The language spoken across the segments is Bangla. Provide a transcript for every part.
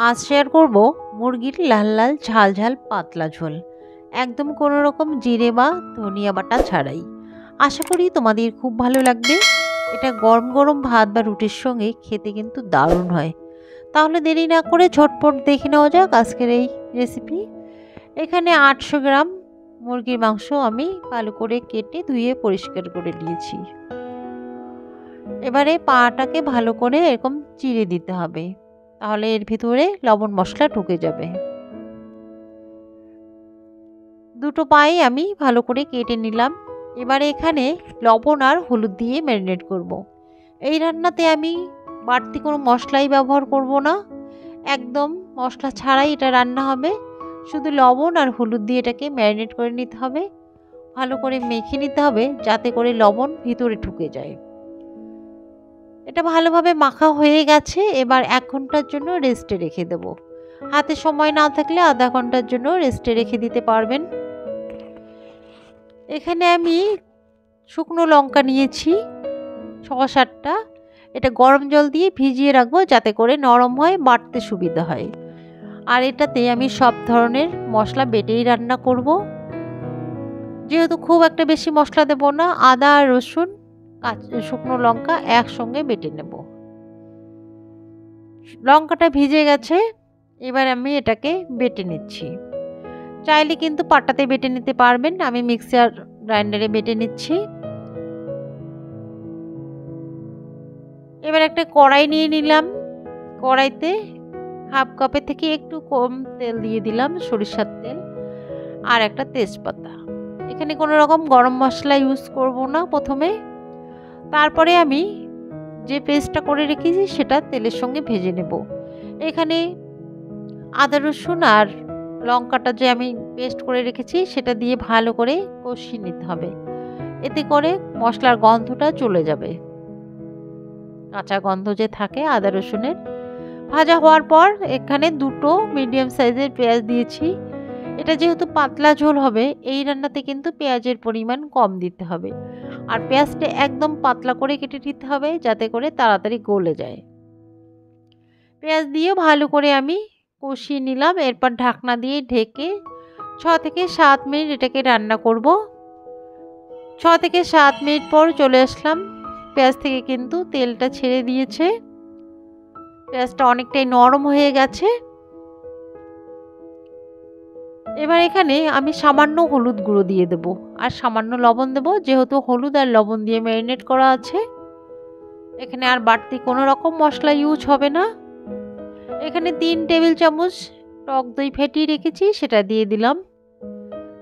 আজ শেয়ার করব মুরগির লাল লাল ঝাল ঝাল পাতলা ঝোল, একদম কোনো রকম জিরে বা ধনিয়া বাটা ছাড়াই। আশা করি তোমাদের খুব ভালো লাগবে। এটা গরম গরম ভাত বা রুটির সঙ্গে খেতে কিন্তু দারুণ হয়। তাহলে দেরি না করে ঝটপট দেখে নেওয়া যাক আজকের এই রেসিপি। এখানে 800 গ্রাম মুরগির মাংস আমি ভালো করে কেটে ধুয়ে পরিষ্কার করে নিয়েছি। এবারে পাটাকে ভালো করে এরকম চিড়ে দিতে হবে, তাহলে এর ভিতরে লবণ মশলা ঢুকে যাবে। দুটো পাই আমি ভালো করে কেটে নিলাম। এবারে এখানে লবণ আর হলুদ দিয়ে ম্যারিনেট করব। এই রান্নাতে আমি বাড়তি কোনো মশলাই ব্যবহার করব না, একদম মশলা ছাড়াই এটা রান্না হবে। শুধু লবণ আর হলুদ দিয়ে এটাকে ম্যারিনেট করে নিতে হবে, ভালো করে মেখে নিতে হবে যাতে করে লবণ ভিতরে ঢুকে যায়। এটা ভালোভাবে মাখা হয়ে গেছে। এবার 1 ঘন্টার জন্য রেস্টে রেখে দেব। হাতে সময় না থাকলে আধা ঘন্টার জন্য রেস্টে রেখে দিতে পারবেন। এখানে আমি শুকনো লঙ্কা নিয়েছি 6-7টা। এটা গরম জল দিয়ে ভিজিয়ে রাখবো যাতে করে নরম হয়, বাটতে সুবিধা হয়। আর এটাতে আমি সব ধরনের মশলা বেটেই রান্না করব। যেহেতু খুব একটা বেশি মশলা দেব না, আদা আর রসুন শুকনো লঙ্কা একসঙ্গে বেটে নেব। লঙ্কাটা ভিজে গেছে, এবার আমি এটাকে বেটে নিচ্ছি। চাইলে কিন্তু পাটাতে বেটে নিতে পারবেন, আমি মিক্সার গ্রাইন্ডারে বেটে নিচ্ছি। এবার একটা কড়াই নিয়ে নিলাম। কড়াইতে হাফ কাপের থেকে একটু কম তেল দিয়ে দিলাম, সরিষার তেল, আর একটা তেজপাতা। এখানে কোনো রকম গরম মশলা ইউজ করব না প্রথমে। তারপরে আমি যে পেস্টটা করে রেখেছি সেটা তেলের সঙ্গে ভেজে নেব। এখানে আদা রসুন আর লঙ্কাটা যে আমি পেস্ট করে রেখেছি সেটা দিয়ে ভালো করে কষিয়ে নিতে হবে। এতে করে মশলার গন্ধটা চলে যাবে, কাঁচা গন্ধ যে থাকে আদা রসুনের। ভাজা হওয়ার পর এখানে 2টো মিডিয়াম সাইজের পেঁয়াজ দিয়েছি। এটা যেহেতু পাতলা ঝোল হবে, এই রান্নাতে কিন্তু পেঁয়াজের পরিমাণ কম দিতে হবে। আর পেঁয়াজটা একদম পাতলা করে কেটে নিতে হবে যাতে করে তাড়াতাড়ি গলে যায়। পেঁয়াজ দিয়ে ভালো করে আমি কষিয়ে নিলাম। এরপর ঢাকনা দিয়ে ঢেকে 6 থেকে 7 মিনিট এটাকে রান্না করব। 6 থেকে 7 মিনিট পর চলে আসলাম। পেঁয়াজ থেকে কিন্তু তেলটা ছেড়ে দিয়েছে, পেঁয়াজটা অনেকটাই নরম হয়ে গেছে। এবার এখানে আমি সামান্য হলুদ গুঁড়ো দিয়ে দেব আর সামান্য লবণ দেব, যেহেতু হলুদ আর লবণ দিয়ে ম্যারিনেট করা আছে। এখানে আর বাড়তি কোনো রকম মশলা ইউজ হবে না। এখানে 3 টেবিল চামচ টক দই ফেটিয়ে রেখেছি, সেটা দিয়ে দিলাম।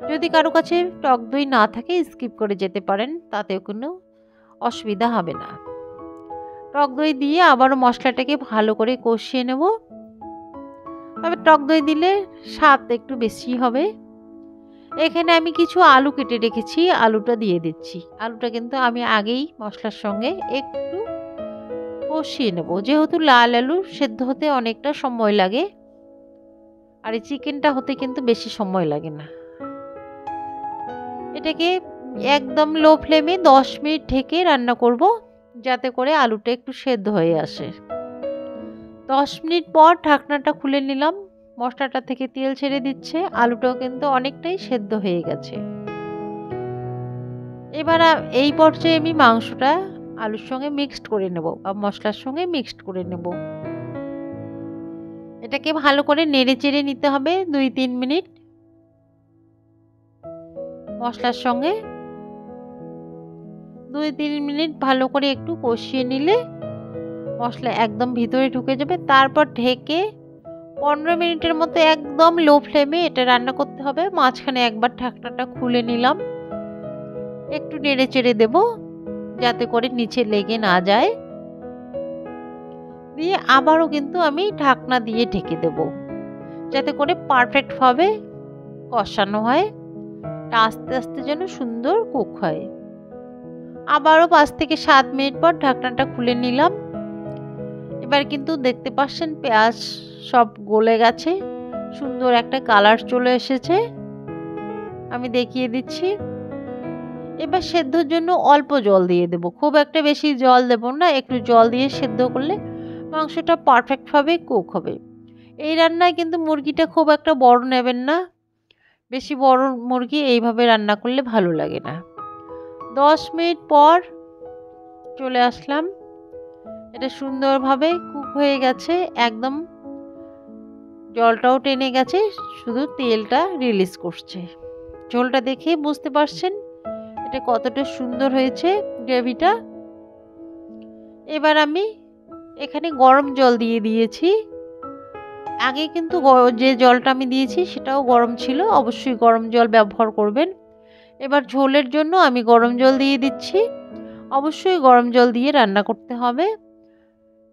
যদি কারো কাছে টক দই না থাকে স্কিপ করে যেতে পারেন, তাতেও কোনো অসুবিধা হবে না। টক দই দিয়ে আবারও মশলাটাকে ভালো করে কষিয়ে নেব। তবে টক দই দিলে স্বাদ একটু বেশি হবে। এখানে আমি কিছু আলু কেটে রেখেছি, আলুটা দিয়ে দিচ্ছি। আলুটা কিন্তু আমি আগেই মশলার সঙ্গে একটু কষিয়ে নেব, যেহেতু লাল আলু সেদ্ধ হতে অনেকটা সময় লাগে, আর এই চিকেনটা হতে কিন্তু বেশি সময় লাগে না। এটাকে একদম লো ফ্লেমে 10 মিনিট ঢেকে রান্না করব যাতে করে আলুটা একটু সেদ্ধ হয়ে আসে। 10 মিনিট পর ঢাকনাটা খুলে নিলাম। মশলাটা থেকে তেল ছেড়ে দিচ্ছে, আলুটাও কিন্তু অনেকটাই সেদ্ধ হয়ে গেছে। এবার এই পর্যায়ে আমি মাংসটা আলুর সঙ্গে মিক্সড করে নেব বা মশলার সঙ্গে মিক্সড করে নেব। এটাকে ভালো করে নেড়ে চেড়ে নিতে হবে 2-3 মিনিট। মশলার সঙ্গে 2-3 মিনিট ভালো করে একটু কষিয়ে নিলে মশলা একদম ভিতরে ঢুকে যাবে। তারপর ঢেকে 15 মিনিটের মতো একদম লো ফ্লেমে এটা রান্না করতে হবে। মাঝখানে একবার ঢাকনাটা খুলে নিলাম, একটু নেড়ে চেড়ে দেব যাতে করে নিচে লেগে না যায়। দিয়ে আবারও কিন্তু আমি ঢাকনা দিয়ে ঢেকে দেব যাতে করে পারফেক্টভাবে কষানো হয়, আস্তে আস্তে যেন সুন্দর কুক হয়। আবারও 5 থেকে 7 মিনিট পর ঢাকনাটা খুলে নিলাম। এবার কিন্তু দেখতে পাচ্ছেন পেঁয়াজ সব গলে গেছে, সুন্দর একটা কালার চলে এসেছে। আমি দেখিয়ে দিচ্ছি। এবার সেদ্ধর জন্য অল্প জল দিয়ে দেব, খুব একটা বেশি জল দেব না, একটু জল দিয়ে সেদ্ধ করলে মাংসটা পারফেক্টভাবে কুক হবে। এই রান্নায় কিন্তু মুরগিটা খুব একটা বড় নেবেন না, বেশি বড় মুরগি এইভাবে রান্না করলে ভালো লাগে না। 10 মিনিট পর চলে আসলাম, এটা সুন্দরভাবে কুক হয়ে গেছে, একদম জলটাও টেনে গেছে, শুধু তেলটা রিলিজ করছে। ঝোলটা দেখে বুঝতে পারছেন এটা কতটা সুন্দর হয়েছে গ্রেভিটা। এবার আমি এখানে গরম জল দিয়ে দিয়েছি। আগে কিন্তু যে জলটা আমি দিয়েছি সেটাও গরম ছিল, অবশ্যই গরম জল ব্যবহার করবেন। এবার ঝোলের জন্য আমি গরম জল দিয়ে দিচ্ছি, অবশ্যই গরম জল দিয়ে রান্না করতে হবে।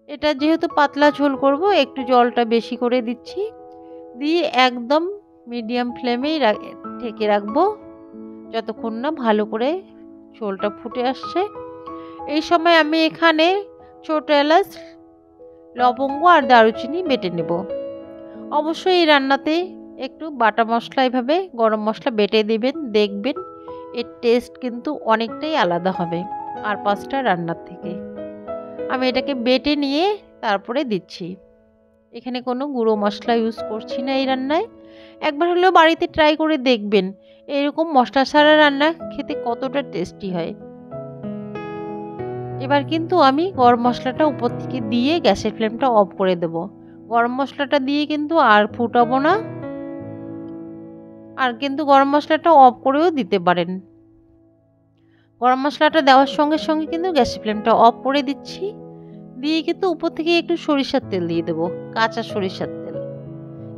এটা যেহেতু পাতলা ঝোল করব, একটু জলটা বেশি করে দিচ্ছি, দিয়ে একদম মিডিয়াম ফ্লেমেই ঢেকে রাখবো যতক্ষণ না ভালো করে ঝোলটা ফুটে আসছে। এই সময় আমি এখানে ছোট এলাচ, লবঙ্গ আর দারুচিনি বেটে নেব। অবশ্যই এই রান্নাতে একটু বাটা মশলা, এভাবে গরম মশলা বেটে দিবেন, দেখবেন এর টেস্ট কিন্তু অনেকটাই আলাদা হবে আর 5টা রান্নার থেকে। আমি এটাকে বেটে নিয়ে তারপরে দিচ্ছি। এখানে কোনো গুঁড়ো মশলা ইউজ করছি না এই রান্নায়। একবার হলেও বাড়িতে ট্রাই করে দেখবেন এরকম মশলা ছাড়া রান্না খেতে কতটা টেস্টি হয়। এবার কিন্তু আমি গরম মশলাটা উপর থেকে দিয়ে গ্যাসের ফ্লেমটা অফ করে দেব। গরম মশলাটা দিয়ে কিন্তু আর ফুটাবো না, আর কিন্তু গরম মশলাটা অফ করেও দিতে পারেন। গরম মশলাটা দেওয়ার সঙ্গে সঙ্গে কিন্তু গ্যাসের ফ্লেমটা অফ করে দিচ্ছি, দিয়ে কিন্তু উপর থেকে একটু সরিষার তেল দিয়ে দেবো, কাঁচা সরিষার তেল।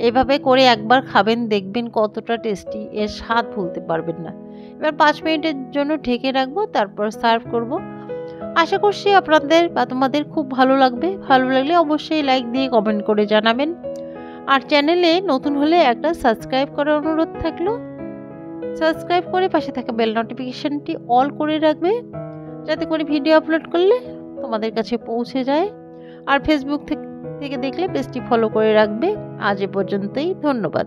এভাবে করে একবার খাবেন, দেখবেন কতটা টেস্টি, এর স্বাদ ভুলতে পারবেন না। এবার 5 মিনিটের জন্য ঢেকে রাখবো, তারপর সার্ভ করব। আশা করছি আপনাদের বা তোমাদের খুব ভালো লাগবে। ভালো লাগলে অবশ্যই লাইক দিয়ে কমেন্ট করে জানাবেন। আর চ্যানেলে নতুন হলে একটা সাবস্ক্রাইব করার অনুরোধ থাকলো। সাবস্ক্রাইব করে পাশে থাকা বেল নোটিফিকেশনটি অল করে রাখবে, যাতে করে ভিডিও আপলোড করলে তোমাদের কাছে পৌঁছে যায়। আর ফেসবুক থেকে দেখলে পেজটি ফলো করে রাখবে। আজ এ পর্যন্তই, ধন্যবাদ।